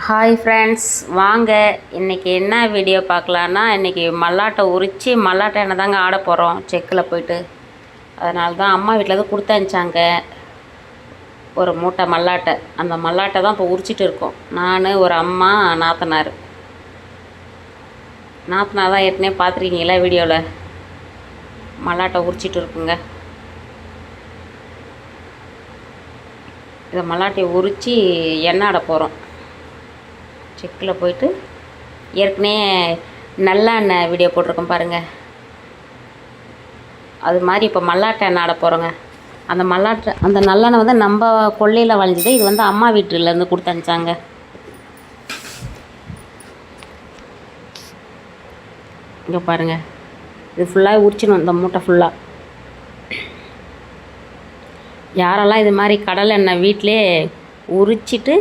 Hi friends, வாங்க இன்றைக்கி என்ன வீடியோ பார்க்கலான்னா, இன்றைக்கி மல்லாட்டை உரித்து மல்லாட்டை எண்ணெய் தாங்க ஆட போகிறோம் செக்கில் போய்ட்டு. அதனால தான் அம்மா வீட்டில் தான் கொடுத்து அனுப்பிச்சாங்க ஒரு மூட்டை மல்லாட்டை. அந்த மல்லாட்டை தான் இப்போ உரிச்சிட்டு இருக்கோம். நான், ஒரு அம்மா, நாத்தனார் தான் ஏற்கனவே பார்த்துருக்கீங்களா வீடியோவில். மல்லாட்டை உரிச்சிட்டு இருக்குங்க. இதை மல்லாட்டையை உரித்து எண்ணெய் ஆட போகிறோம் செக்கில் போய்ட்டு. ஏற்கனவே நல்லெண்ணெய் வீடியோ போட்டிருக்கோம் பாருங்கள். அது மாதிரி இப்போ மல்லாட்டை எண்ணெய் ஆட போகிறோங்க. அந்த நல்லெண்ணெய் வந்து நம்ம கொள்ளையில் வளைஞ்சது. இது வந்து அம்மா வீட்டிலேருந்து கொடுத்து அனுப்பிச்சாங்க. இங்கே பாருங்கள், இது ஃபுல்லாக உரிச்சிடணும். இந்த மூட்டை ஃபுல்லாக. யாரெல்லாம் இது மாதிரி கடலை எண்ணெய் வீட்டிலே உரிச்சிட்டு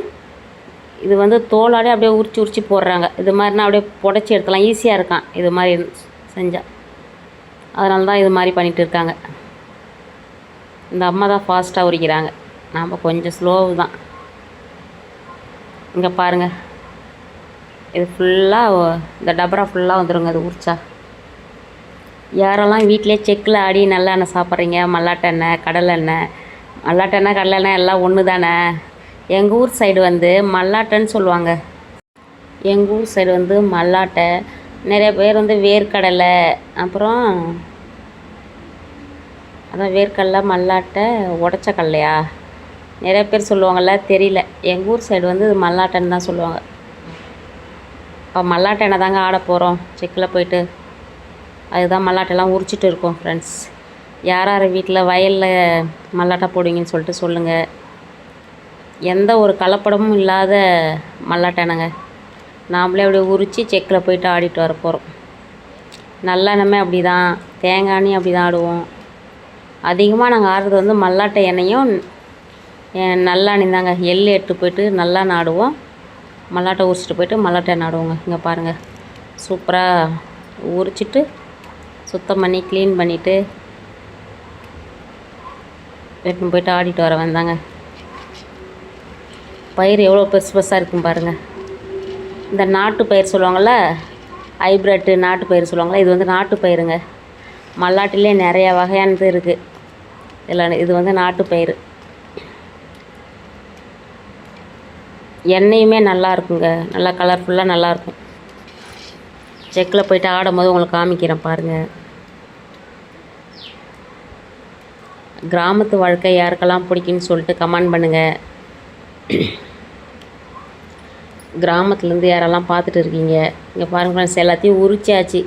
இது வந்து தோலாடே அப்படியே உரிச்சு போடுறாங்க. இது மாதிரினா அப்படியே புடச்சி எடுத்துலாம், ஈஸியாக இருக்கான் இது மாதிரி செஞ்சால். அதனால தான் இது மாதிரி பண்ணிகிட்டு இருக்காங்க. இந்த அம்மா தான் ஃபாஸ்ட்டாக உரிக்கிறாங்க, நாம் கொஞ்சம் ஸ்லோவு தான். இங்கே பாருங்கள், இது ஃபுல்லாக இந்த டபரா ஃபுல்லாக வந்துடுங்க இது உரிச்சா. யாரெல்லாம் வீட்டிலே செக்கில் ஆடி நல்லெண்ணெய் சாப்பிட்றீங்க, மல்லாட்டெண்ணெய், கடலெண்ணெய், மல்லாட்டெண்ணெய் கடலெண்ணெய் எல்லாம் ஒன்று தானே. எங்கள் ஊர் சைடு வந்து மல்லாட்டைன்னு சொல்லுவாங்க. எங்கள் ஊர் சைடு வந்து மல்லாட்டை, நிறைய பேர் வந்து வேர்க்கடலை, அப்புறம் அதான் வேர்க்கடலை, மல்லாட்டை, உடச்ச கடலையா நிறைய பேர் சொல்லுவாங்கள்ல, தெரியல. எங்கள் ஊர் சைடு வந்து மல்லாட்டைன்னு தான் சொல்லுவாங்க. இப்போ மல்லாட்டை எண்ணெய் தாங்க ஆட போகிறோம் செக்கில் போய்ட்டு. அதுதான் மல்லாட்டைலாம் உரிச்சிட்டு இருக்கோம் ஃப்ரெண்ட்ஸ். யார் யார் வீட்டில் வயலில் மல்லாட்டை போடுவீங்கன்னு சொல்லிட்டு சொல்லுங்கள். எந்த ஒரு கலப்படமும் இல்லாத மல்லாட்டை எண்ணெய்ங்க. நாம்ளே அப்படியே உரித்து செக்கில் போய்ட்டு ஆடிட்டு வர போகிறோம். நல்லெண்ணெயுமே அப்படி தான், தேங்காய் எண்ணெயும் அப்படி தான் ஆடுவோம். அதிகமாக நாங்கள் ஆடுறது வந்து மல்லாட்டை எண்ணெயும் நல்லெண்ணெய் தாங்க. எள் எட்டு போய்ட்டு நல்லெண்ணெய் ஆடுவோம். மல்லாட்டை உரிச்சிட்டு போய்ட்டு மல்லாட்டை எண்ணெய் ஆடுவோங்க. இங்கே பாருங்கள், சூப்பராக உரிச்சிட்டு சுத்தம் பண்ணி க்ளீன் பண்ணிவிட்டு எடுத்துன்னு போய்ட்டு ஆடிட்டு வர வந்தாங்க. பயிர் எவ்வளோ பெருசு பெருசாக இருக்கும் பாருங்கள். இந்த நாட்டு பயிர் சொல்லுவாங்கள்ல, ஹைப்ரிட்டு நாட்டு பயிர் சொல்லுவாங்களே, இது வந்து நாட்டு பயிருங்க. மல்லாட்டிலே நிறைய வகையானது இருக்குது. இதில் இது வந்து நாட்டு பயிர். எண்ணெயுமே நல்லா இருக்குங்க, நல்லா கலர்ஃபுல்லாக நல்லாயிருக்கும். செக்கில் போய்ட்டு ஆடும்போது உங்களுக்கு காமிக்கிறேன் பாருங்கள். கிராமத்து வாழ்க்கை யாருக்கெல்லாம் பிடிக்குன்னு சொல்லிட்டு கமெண்ட் பண்ணுங்கள். கிராமத்துலேருந்து யாரெல்லாம் பார்த்துட்டு இருக்கீங்க. இங்கே பாருங்கள் ஃப்ரெண்ட்ஸ், எல்லாத்தையும் உரிச்சாச்சு.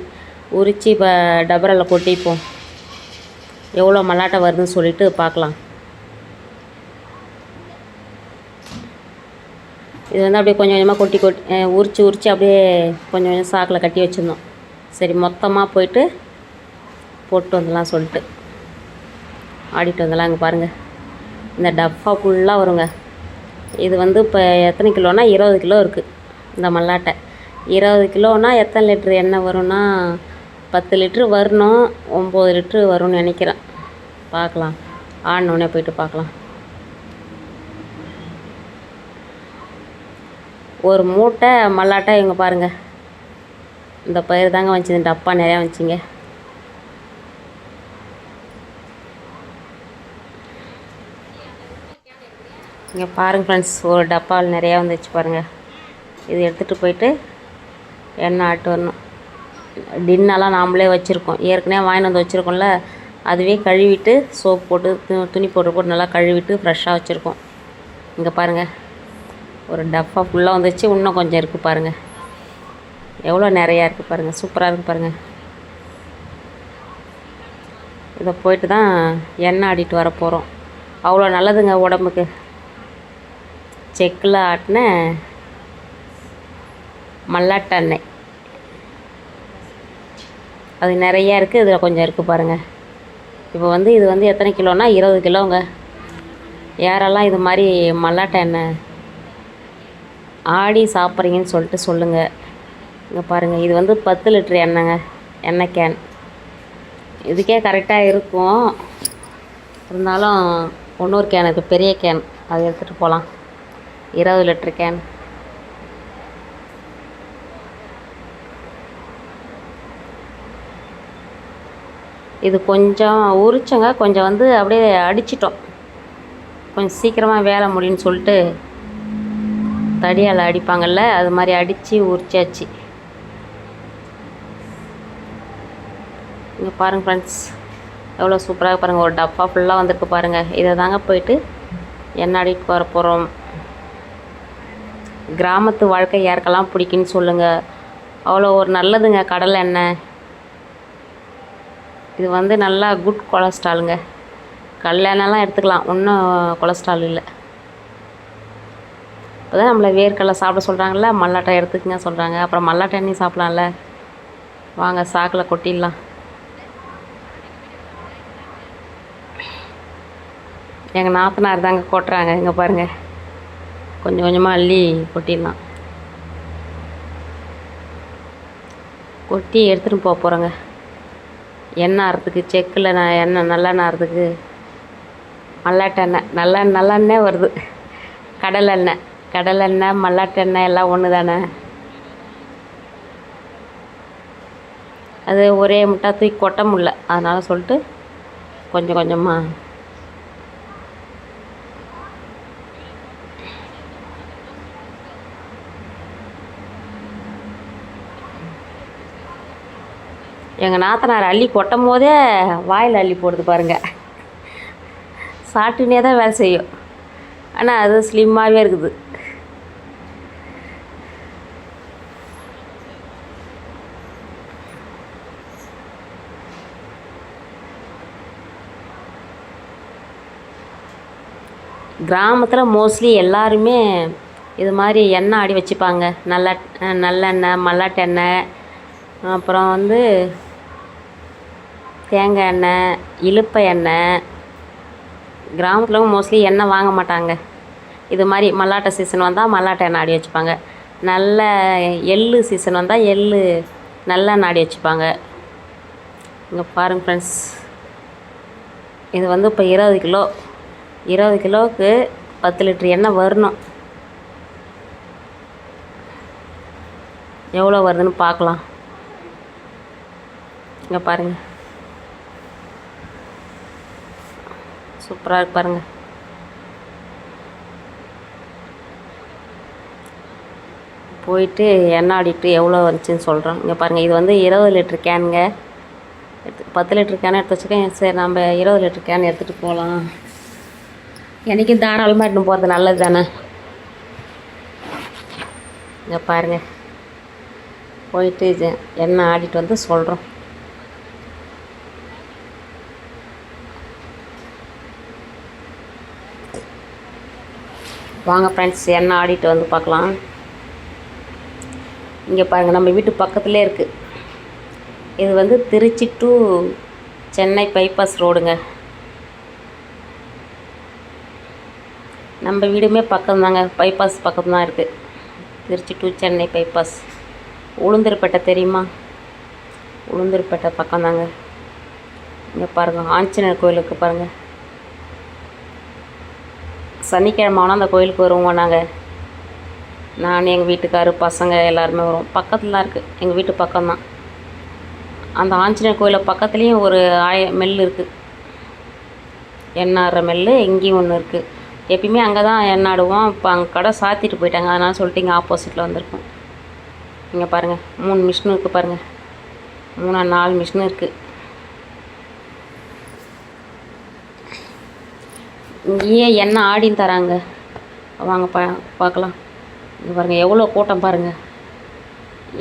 உரித்து இப்போ டபராவில் கொட்டிப்போம். எவ்வளோ மல்லாட்டை வருதுன்னு சொல்லிட்டு பார்க்கலாம். இது வந்து அப்படியே கொஞ்சம் கொஞ்சமாக கொட்டி உரித்து அப்படியே கொஞ்சம் கொஞ்சம் சாக்கில் கட்டி வச்சுருந்தோம். சரி, மொத்தமாக போயிட்டு போட்டு வந்துடலாம் சொல்லிட்டு ஆடிட்டு வந்துடலாம். இங்கே பாருங்கள், இந்த டப்பா ஃபுல்லாக வருங்க. இது வந்து இப்போ எத்தனை கிலோனா 20 கிலோ இருக்குது இந்த மல்லாட்டை. 20 கிலோனா எத்தனை லிட்ரு எண்ணெய் வரும்னா 10 லிட்ரு வரணும், 9 லிட்ரு வரும்னு நினைக்கிறேன். பார்க்கலாம், ஆடினோடனே போய்ட்டு பார்க்கலாம். ஒரு மூட்டை மல்லாட்டை இங்கே பாருங்கள். இந்த பயிர் தாங்க வந்துச்சு. இந்த டப்பா நிறையா வந்துச்சிங்க. இங்கே பாருங்கள் ஃப்ரெண்ட்ஸ், ஒரு டப்பாவில் நிறையா வந்துச்சு பாருங்கள். இது எடுத்துகிட்டு போயிட்டு எண்ணெய் ஆட்டு வரணும். டின்னெல்லாம் நாம்ளே வச்சுருக்கோம், ஏற்கனவே வாங்கிட்டு வந்து வச்சுருக்கோம்ல. அதுவே கழுவிட்டு சோப்பு போட்டு துணி போட்டு நல்லா கழுவிட்டு ஃப்ரெஷ்ஷாக வச்சுருக்கோம். இங்கே பாருங்கள், ஒரு டப்பா ஃபுல்லாக வந்துச்சு. இன்னும் கொஞ்சம் இருக்குது பாருங்கள், எவ்வளோ நிறையா இருக்குது பாருங்கள். சூப்பராக இருக்குது பாருங்கள். இதை போயிட்டு தான் எண்ணெய் ஆடிட்டு வர போகிறோம். அவ்வளோ நல்லதுங்க உடம்புக்கு. செக்கில் ஆட்டின மல்லாட்டை எண்ணெய் அது நிறையா இருக்குது. இதில் கொஞ்சம் இருக்குது பாருங்கள். இப்போ வந்து இது வந்து எத்தனை கிலோனா 20 கிலோங்க. யாரெல்லாம் இது மாதிரி மல்லாட்டை எண்ணெய் ஆடி சாப்பிட்றீங்கன்னு சொல்லிட்டு சொல்லுங்கள். இங்கே பாருங்கள், இது வந்து 10 லிட்ரு எண்ணெய்ங்க, எண்ணெய் கேன். இதுக்கே கரெக்டாக இருக்கும். இருந்தாலும் இன்னொரு கேன் இருக்குது, பெரிய கேன், அது எடுத்துகிட்டு போகலாம். 20 லிட்டர் கேன். இது கொஞ்சம் உரிச்சங்க, கொஞ்சம் வந்து அப்படியே அடிச்சிட்டோம். கொஞ்சம் சீக்கிரமாக வேலை முடியும்னு சொல்லிட்டு தடியால் அடிப்பாங்கள்ல, அது மாதிரி அடித்து உரிச்சாச்சு. இங்கே பாருங்கள் ஃப்ரெண்ட்ஸ், எவ்வளோ சூப்பராக பாருங்கள். ஒரு டப்பா ஃபுல்லாக வந்திருக்கு பாருங்கள். இதை தாங்க போயிட்டு எண்ணெய் ஆடிட்டு வர போகிறோம். கிராமத்து வாழ்க்கை யாருக்கெல்லாம் பிடிக்குன்னு சொல்லுங்கள். அவ்வளோ ஒரு நல்லதுங்க கடலை எண்ணெய். இது வந்து நல்லா குட் கொலஸ்ட்ராலுங்க. கடலை எண்ணெய்லாம் எடுத்துக்கலாம், ஒன்றும் கொலஸ்ட்ரால் இல்லை. இப்போ தான் நம்மளை வேர்க்கடலை சாப்பிட சொல்கிறாங்கள, மல்லாட்டை எடுத்துக்கங்க சொல்கிறாங்க. அப்புறம் மல்லாட்டை எண்ணெய் சாப்பிட்லாம்ல. வாங்க சாக்கில் கொட்டிடலாம். எங்கள் நாத்தனார் தாங்க கொட்டுறாங்க. இங்கே பாருங்கள், கொஞ்சம் கொஞ்சமாக அள்ளி கொட்டிடலாம். கொட்டி எடுத்துகிட்டு போக போகிறேங்க. எண்ணெய் அறத்துக்கு செக்கில் எண்ணெய் நல்லெண்ணெய் அறத்துக்கு மல்லாட்டெண்ணெய் நல்லெண்ணெய் வருது. கடலெண்ணெய் மல்லாட்டெண்ணெய் எல்லாம் ஒன்று தானே. அது ஒரே முட்டை தூக்கி கொட்ட முடியல, அதனால் சொல்லிட்டு கொஞ்சம் கொஞ்சமாக எங்கள் நாத்தனார் அள்ளி கொட்டும் போதே வாயில் அள்ளி போடுது பாருங்கள். சாப்பிட்டுனே தான் வேலை செய்யும், ஆனால் அது ஸ்லிம்மாகவே இருக்குது. கிராமத்தில் மோஸ்ட்லி எல்லாருமே இது மாதிரி எண்ணெய் ஆடி வச்சுப்பாங்க. நல்லெண்ணெய், மல்லாட்டெண்ணெய், அப்புறம் வந்து தேங்காய் எண்ணெய், இலுப்பை எண்ணெய். கிராமத்தில் மோஸ்ட்லி எண்ணெய் வாங்க மாட்டாங்க. இது மாதிரி மல்லாட்டை சீசன் வந்தால் மல்லாட்டை எண்ணெய் ஆடி வச்சுப்பாங்க. நல்ல எள்ளு சீசன் வந்தால் எள்ளு நல்லெண்ணெய் ஆடி வச்சுப்பாங்க. இங்கே பாருங்கள் ஃப்ரெண்ட்ஸ், இது வந்து இப்போ 20 கிலோவுக்கு 10 லிட்டர் எண்ணெய் வரணும். எவ்வளோ வருதுன்னு பார்க்கலாம். இங்கே பாருங்கள், சூப்பராக இருக்கு பாருங்கள். போயிட்டு எண்ணெய் ஆடிட்டு எவ்வளோ வந்துச்சுன்னு சொல்கிறோம். இங்கே பாருங்கள், இது வந்து 20 லிட்டர் கேனுங்க. 10 லிட்டர் கேன் எடுத்து வச்சுக்கேன். சரி, நம்ம 20 லிட்டர் கேன் எடுத்துகிட்டு போகலாம். என்றைக்கும் தாராளமாக எடுத்துன்னு போகிறது நல்லது தானே. இங்கே பாருங்கள், போயிட்டு எண்ணெய் ஆடிட்டு வந்து சொல்கிறோம். வாங்க ஃப்ரெண்ட்ஸ், எண்ணெய் ஆடிட்டு வந்து பார்க்கலாம். இங்கே பாருங்கள், நம்ம வீட்டு பக்கத்துலேயே இருக்குது. இது வந்து திருச்சி டு சென்னை பைபாஸ் ரோடுங்க. நம்ம வீடுமே பக்கம்தாங்க, பைபாஸ் பக்கம் தான் இருக்குது. Trichy to Chennai bypass. உளுந்தூர்பேட்டை தெரியுமா? உளுந்தூர்பேட்டை பக்கம்தாங்க. இங்கே பாருங்கள், ஆஞ்சநேயர் கோயிலுக்கு பாருங்கள். சனிக்கிழமை ஆனால் அந்த கோயிலுக்கு வருவோம் நாங்கள். நான் எங்கள் வீட்டுக்காரு பசங்க எல்லாருமே வருவோம். பக்கத்தில் தான் இருக்குது, எங்கள் வீட்டு பக்கம்தான். அந்த ஆஞ்சநேயர் கோயிலில் பக்கத்துலேயும் ஒரு மெல் இருக்குது, எண்ணாடுற மெல். இங்கேயும் ஒன்று இருக்குது. எப்பயுமே அங்கே தான் எண்ணாடுவோம். இப்போ அங்கே கடை சாத்திட்டு போயிட்டாங்க, அதனால் சொல்லிட்டு இங்கே ஆப்போசிட்டில் வந்திருக்கோம். இங்கே பாருங்கள், 3 மிஷின் இருக்குது பாருங்கள். 4 மிஷின் இருக்குது. இங்கேயே எண்ணெய் ஆடின்னு தராங்க. வாங்க பார்க்கலாம். இங்கே பாருங்கள், எவ்வளோ கூட்டம் பாருங்கள்.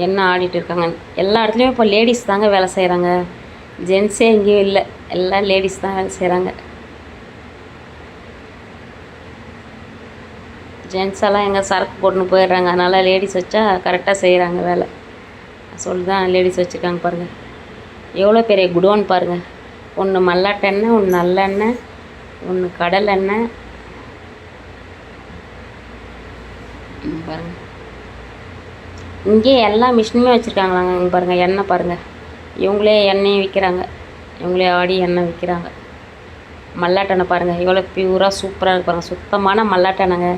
எண்ணெய் ஆடிட்டு இருக்காங்க. எல்லா இடத்துலையும் இப்போ லேடிஸ் தாங்க வேலை செய்கிறாங்க. ஜென்ஸே எங்கேயும் இல்லை, எல்லாம் லேடிஸ் தான் வேலை செய்கிறாங்க. ஜென்ஸ் எல்லாம் எங்கே சரக்கு போட்டுன்னு போயிடுறாங்க, அதனால் லேடிஸ் வச்சா கரெக்டாக செய்கிறாங்க வேலை. சொல்லி தான் லேடிஸ் வச்சுருக்காங்க பாருங்கள். எவ்வளோ பெரிய குடோன் பாருங்கள். ஒன்று மல்லாட்டெண்ணெய், ஒன்று நல்லெண்ணெய், ஒன்று கடலெண்ணெய் பாருங்கள். இங்கே எல்லா மிஷினுமே வச்சுருக்காங்களாங்க. இங்கே பாருங்கள், எண்ணெய் பாருங்கள். இவங்களே எண்ணெயும் விற்கிறாங்க, இவங்களே ஆடி எண்ணெய் விற்கிறாங்க. மல்லாட்டெண்ணெய் பாருங்கள், எவ்வளோ பியூராக சூப்பராக இருக்கு பாருங்கள். சுத்தமான மல்லாட்டெண்ணெய்ங்க.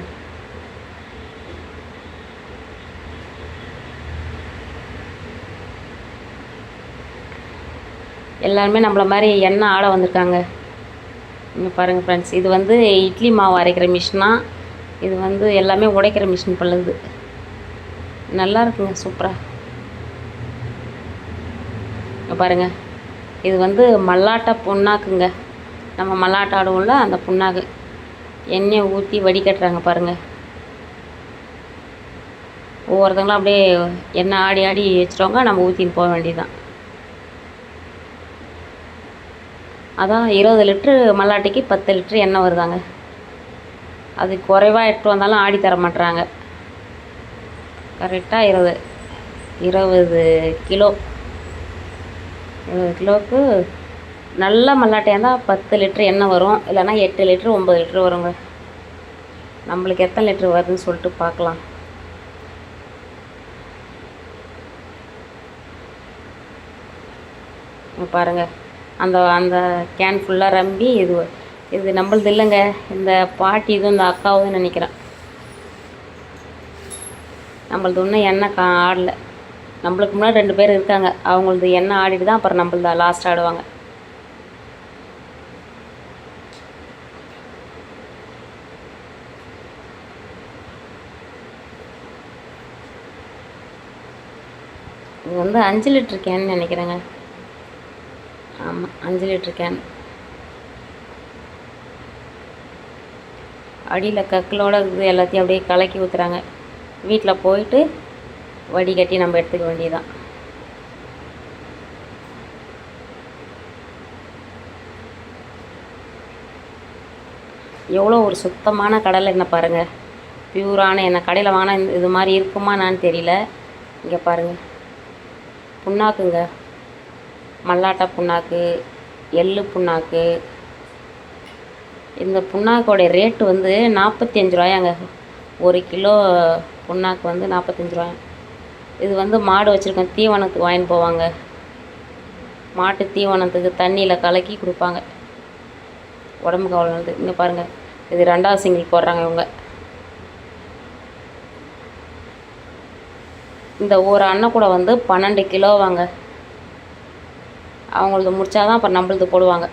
எல்லாருமே நம்மள மாதிரி எண்ணெய் ஆட வந்திருக்காங்க. இங்கே பாருங்கள் ஃப்ரெண்ட்ஸ், இது வந்து இட்லி மாவு அரைக்கிற மிஷினா, இது வந்து எல்லாமே உடைக்கிற மிஷின் பண்ணுது. நல்லா இருக்குங்க, சூப்பராக. இங்கே பாருங்கள், இது வந்து மல்லாட்டை புண்ணாக்குங்க. நம்ம மல்லாட்டை ஆடுவோம்ல, அந்த புண்ணாக்கு எண்ணெயை ஊற்றி வடிகட்டுறாங்க பாருங்கள். ஒவ்வொருத்தங்களும் அப்படியே எண்ணெய் ஆடி ஆடி வச்சுருவாங்க, நம்ம ஊற்றின்னு போக வேண்டியதுதான். அதான் 20 லிட்ரு மல்லாட்டைக்கு 10 லிட்ரு எண்ணெய் வருதாங்க. அது குறைவாக எடுத்து வந்தாலும் ஆடி தர மாட்டுறாங்க. கரெக்டாக 20 கிலோ 20 கிலோவுக்கு நல்ல மல்லாட்டையாக இருந்தால் 10 லிட்ரு எண்ணெய் வரும், இல்லைனா 8 லிட்ரு 9 லிட்ரு வருங்க. நம்மளுக்கு எத்தனை லிட்ரு வருதுன்னு சொல்லிட்டு பார்க்கலாம். பாருங்கள், அந்த அந்த கேன் ஃபுல்லாக ரம்பி இது நம்மளது இல்லைங்க. இந்த பாட்டி இதுவும் இந்த அக்காவும் நினைக்கிறேன். நம்மளது ஒன்றும் எண்ணெய் ஆடலை. நம்மளுக்கு முன்னாடி 2 பேர் இருக்காங்க, அவங்களது எண்ணெய் ஆடிட்டு தான் அப்புறம் நம்மளது லாஸ்ட் ஆடுவாங்க. இது வந்து 5 லிட்ரு கேன் நினைக்கிறேங்க. ஆமாம், 5 லிட்ரு கேன். அடியில் கக்கிலோட இது எல்லாத்தையும் அப்படியே கலக்கி ஊற்றுறாங்க. வீட்டில் போயிட்டு வடிகட்டி நம்ம எடுத்துக்க வேண்டியதுதான். எவ்வளோ ஒரு சுத்தமான கடலை எண்ணெய் பாருங்கள், பியூரான எண்ணெய். கடையில் வாங்கினா இது மாதிரி இருக்குமா என்னான்னு தெரியல. இங்கே பாருங்கள், புண்ணாக்குங்க, மல்லாட்டை புண்ணாக்கு, எள்ளு புண்ணாக்கு. இந்த புண்ணாக்கோடைய ரேட்டு வந்து 45 ரூபாயாங்க. 1 கிலோ புண்ணாக்கு வந்து 45 ரூபாய். இது வந்து மாடு வச்சுருக்கோம், தீவனத்துக்கு வாங்கிட்டு போவாங்க. மாட்டு தீவனத்துக்கு தண்ணியில் கலக்கி கொடுப்பாங்க, உடம்புக்கு அவ்வளோ நல்லது. இங்கே பாருங்கள், இது 2வது சிங்கிள் போடுறாங்க இவங்க. இந்த ஒரு அண்ணன் கூட வந்து 12 கிலோ வாங்க. அவங்களது முடிச்சாதான் அப்புறம் நம்மளது போடுவாங்க.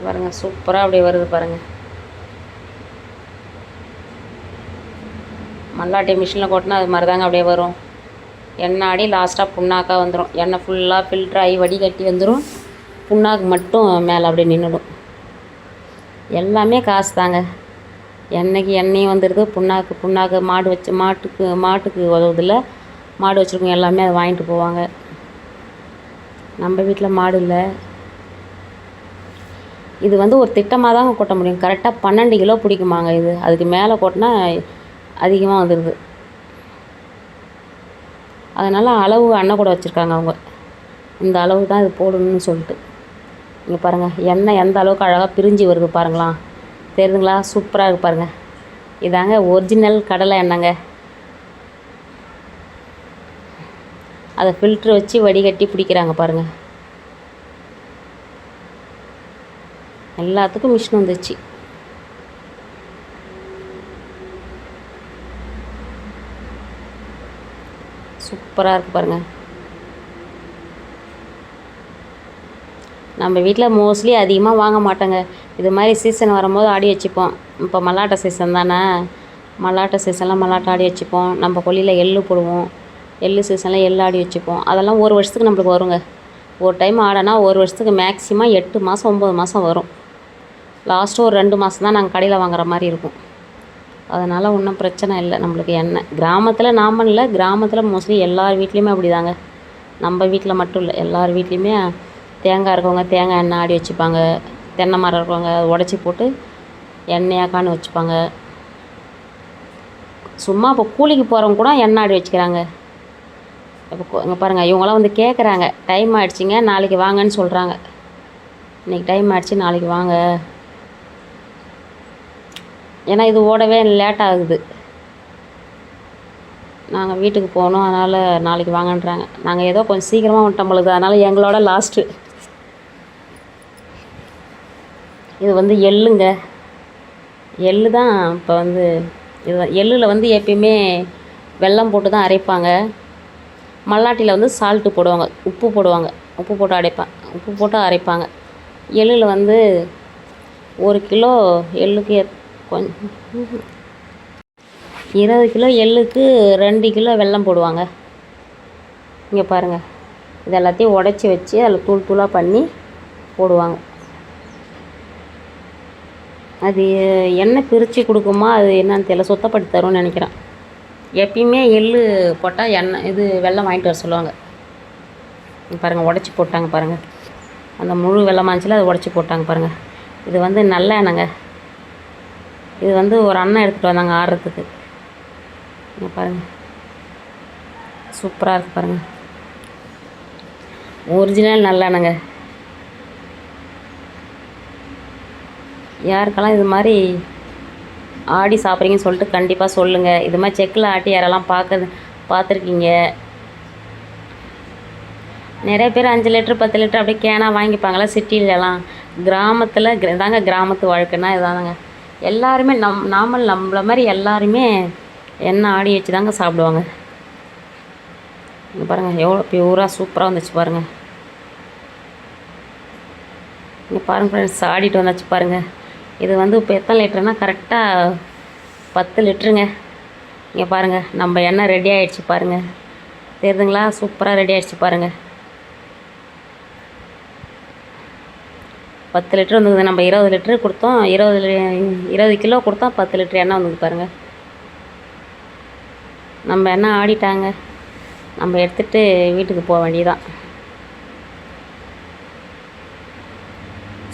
பாருங்கள், சூப்பராக அப்படியே வருது பாருங்கள். மல்லாட்டை மிஷினில் கொட்டினா அது மாதிரி தாங்க அப்படியே வரும். எண்ணெய் ஆடி லாஸ்ட்டாக புண்ணாக்காக வந்துடும். எண்ணெய் ஃபுல்லாக ஃபில்ட்ரு ஆகி வடிகட்டி வந்துடும். புண்ணாக்கு மட்டும் மேலே அப்படியே நின்றுடும். எல்லாமே காசு தாங்க. எண்ணெய்க்கு எண்ணெயும் வந்துடுது, புண்ணாக்கு மாட்டுக்கு உதவுதில்ல. மாடு வச்சுருக்கோங்க எல்லாமே அதை வாங்கிட்டு போவாங்க. நம்ம வீட்டில் மாடு இல்லை. இது வந்து ஒரு திட்டமாக தாங்க கொட்ட முடியும். கரெக்டாக 12 கிலோ பிடிக்குமாங்க இது. அதுக்கு மேலே கொட்டினா அதிகமாக வந்துடுது. அதனால் அளவு அண்ணன் கூட வச்சுருக்காங்க அவங்க. இந்த அளவு தான் இது போடணும்னு சொல்லிட்டு. இங்கே பாருங்கள், எண்ணெய் எந்த அளவுக்கு அழகாக பிரிஞ்சு வருது பாருங்களா, தெரியுதுங்களா? சூப்பராக இருக்குது பாருங்கள். இதாங்க ஒரிஜினல் கடலை எண்ணெய்ங்க. அதை ஃபில்ட்ரு வச்சு வடிகட்டி பிடிக்கிறாங்க பாருங்கள். எல்லாத்துக்கும் மிஷின் வந்துச்சு. சூப்பராக இருக்குது பாருங்கள். நம்ம வீட்டில் மோஸ்ட்லி அதிகமாக வாங்க மாட்டோங்க. இது மாதிரி சீசன் வரும்போது ஆடி வச்சுப்போம். இப்போ மல்லாட்டை சீசன் தானே, மல்லாட்டை சீசன்லாம் மல்லாட்டை ஆடி வச்சுப்போம். நம்ம கொல்லியில் எள்ளு போடுவோம், எள்ளு சீசனில் எள்ளு ஆடி வச்சுப்போம். அதெல்லாம் ஒரு வருஷத்துக்கு நம்மளுக்கு வருங்க. ஒரு டைம் ஆடினா ஒரு வருஷத்துக்கு மேக்ஸிமம் 8 மாதம் 9 மாதம் வரும். லாஸ்ட்டு ஒரு 2 மாதம் தான் நாங்கள் கடையில் வாங்குற மாதிரி இருக்கும். அதனால் ஒன்றும் பிரச்சனை இல்லை நம்மளுக்கு. எண்ணெய் கிராமத்தில் நாம இல்லை, கிராமத்தில் மோஸ்ட்லி எல்லார் வீட்லேயுமே அப்படி தாங்க. நம்ம வீட்டில் மட்டும் இல்லை, எல்லார் வீட்லேயுமே தேங்காய் இருக்கவங்க தேங்காய் எண்ணெய் ஆடி வச்சுப்பாங்க. தென்னை மரம் இருக்கவங்க அதை உடச்சி போட்டு எண்ணெயாக்கான்னு வச்சுப்பாங்க. சும்மா இப்போ கூலிக்கு போகிறவங்க கூட எண்ணெய் ஆடி வச்சுக்கிறாங்க. இப்போ இங்கே பாருங்கள், இவங்களாம் வந்து கேட்குறாங்க, டைம் ஆகிடுச்சிங்க நாளைக்கு வாங்கன்னு சொல்கிறாங்க. இன்றைக்கி டைம் ஆகிடுச்சி நாளைக்கு வாங்க, ஏன்னா இது ஓடவே லேட் ஆகுது, நாங்கள் வீட்டுக்கு போகணும், அதனால் நாளைக்கு வாங்கன்றாங்க. நாங்கள் ஏதோ கொஞ்சம் சீக்கிரமாக வந்துட்டோம் பொழுது, அதனால் எங்களோட லாஸ்ட்டு. இது வந்து எள்ளுங்க. எள்ளு தான் இப்போ வந்து இது எள்ளில் வந்து எப்பயுமே வெல்லம் போட்டு தான் அரைப்பாங்க. மல்லாட்டியில் வந்து சால்ட்டு போடுவாங்க, உப்பு போடுவாங்க, உப்பு போட்டு அரைப்பாங்க. எள்ளில் வந்து 1 கிலோ எள்ளுக்கு கொஞ்சம் 20 கிலோ எள்ளுக்கு 2 கிலோ வெல்லம் போடுவாங்க. இங்கே பாருங்கள், இது எல்லாத்தையும் உடச்சி வச்சு அதில் தூள் தூளாக பண்ணி போடுவாங்க. அது எண்ணெய் பிரித்து கொடுக்குமா அது என்னன்னு தெரியல, சுத்தப்படுத்தி தரும்னு நினைக்கிறேன். எப்பயுமே எள்ளு போட்டால் இது வெல்லம் வாங்கிட்டு வர சொல்லுவாங்க. பாருங்கள், உடச்சி போட்டாங்க பாருங்கள், அந்த முழு வெல்லமாக இருந்துச்சுல அதை உடச்சி போட்டாங்க பாருங்கள். இது வந்து நல்ல எண்ணெய்ங்க. இது வந்து ஒரு அண்ணன் எடுத்துகிட்டு வந்தாங்க ஆடுறதுக்கு. இங்கே பாருங்கள், சூப்பராக இருக்குது பாருங்கள், ஒரிஜினல் நல்லெண்ணெய்ங்க. யாருக்கெல்லாம் இது மாதிரி ஆடி சாப்பிட்றீங்கன்னு சொல்லிட்டு கண்டிப்பாக சொல்லுங்கள். இது மாதிரி செக்கில் ஆட்டி யாரெல்லாம் பார்த்துருக்கீங்க. நிறைய பேர் 5 லிட்டர் 10 லிட்டர் அப்படியே கேனாக வாங்கிப்பாங்களா சிட்டிலலாம். கிராமத்தில் தாங்க கிராமத்து வாழ்க்கைன்னா இதாங்க. எல்லாருமே நம்மள மாதிரி எல்லாருமே எண்ணெய் ஆடி வச்சு தாங்க சாப்பிடுவாங்க. இங்கே பாருங்கள், எவ்வளோ பியூராக சூப்பராக வந்துச்சு பாருங்கள். இங்கே பாருங்கள் ஃப்ரெண்ட்ஸ், ஆடிட்டு வந்தாச்சு பாருங்கள். இது வந்து இப்போ எத்தனை லிட்டருனா கரெக்டாக 10 லிட்டருங்க. இங்கே பாருங்கள், நம்ம எண்ணெய் ரெடி ஆகிடுச்சு பாருங்கள், தெரியுதுங்களா? சூப்பராக ரெடி ஆகிடுச்சு பாருங்கள். 10 லிட்டர் வந்தது. நம்ம 20 லிட்டரு கொடுத்தோம், 20 கிலோ கொடுத்தோம், 10 லிட்டர் எண்ணெய் வந்தது பாருங்கள். நம்ம எண்ணெய் ஆடிட்டாங்க, நம்ம எடுத்துகிட்டு வீட்டுக்கு போக வேண்டியதான்.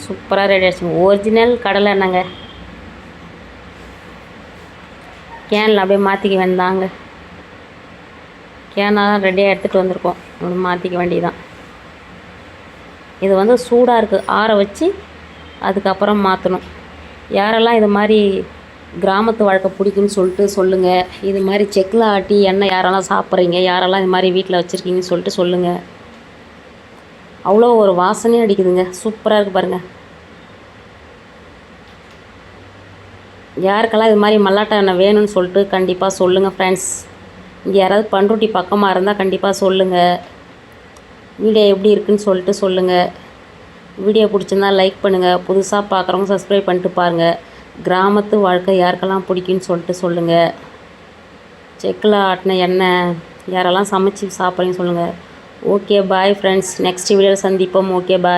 சூப்பராக ரெடி ஆகிடுச்சு, ஒரிஜினல் கடலை எண்ணெய்ங்க. கேனில் அப்படியே மாற்றிக்க வேண்டாங்க, கேனாக ரெடியாக எடுத்துகிட்டு வந்திருக்கோம், அப்படி மாற்றிக்க வேண்டியதான். இது வந்து சூடாக இருக்குது, ஆற வச்சு அதுக்கப்புறம் மாற்றணும். யாரெல்லாம் இது மாதிரி கிராமத்து வாழ்க்கை பிடிக்குன்னு சொல்லிட்டு சொல்லுங்கள். இது மாதிரி செக்கில் ஆட்டி எண்ணெய் யாரெல்லாம் சாப்பிட்றீங்க, யாரெல்லாம் இது மாதிரி வீட்டில் வச்சுருக்கீங்கன்னு சொல்லிட்டு சொல்லுங்கள். அவ்வளோ ஒரு வாசனையும் அடிக்குதுங்க, சூப்பராக இருக்குது பாருங்கள். யாருக்கெல்லாம் இது மாதிரி மல்லாட்டை எண்ணெய் வேணும்னு சொல்லிட்டு கண்டிப்பாக சொல்லுங்கள் ஃப்ரெண்ட்ஸ். இங்கே யாராவது பண்ருட்டி பக்கமாக இருந்தால் கண்டிப்பாக சொல்லுங்கள். வீடியோ எப்படி இருக்குன்னு சொல்லிட்டு சொல்லுங்கள். வீடியோ பிடிச்சிருந்தா லைக் பண்ணுங்கள். புதுசாக பார்க்குறவங்க சப்ஸ்கிரைப் பண்ணிட்டு பாருங்கள். கிராமத்து வாழ்க்கை யாருக்கெல்லாம் பிடிக்குன்னு சொல்லிட்டு சொல்லுங்கள். செக்கில் ஆட்டின எண்ணெய் யாரெல்லாம் சமைச்சு சாப்பிட்றீங்கன்னு சொல்லுங்கள். ஓகே பாய் ஃப்ரெண்ட்ஸ், நெக்ஸ்ட் வீடியோவில் சந்திப்போம். Okay bye.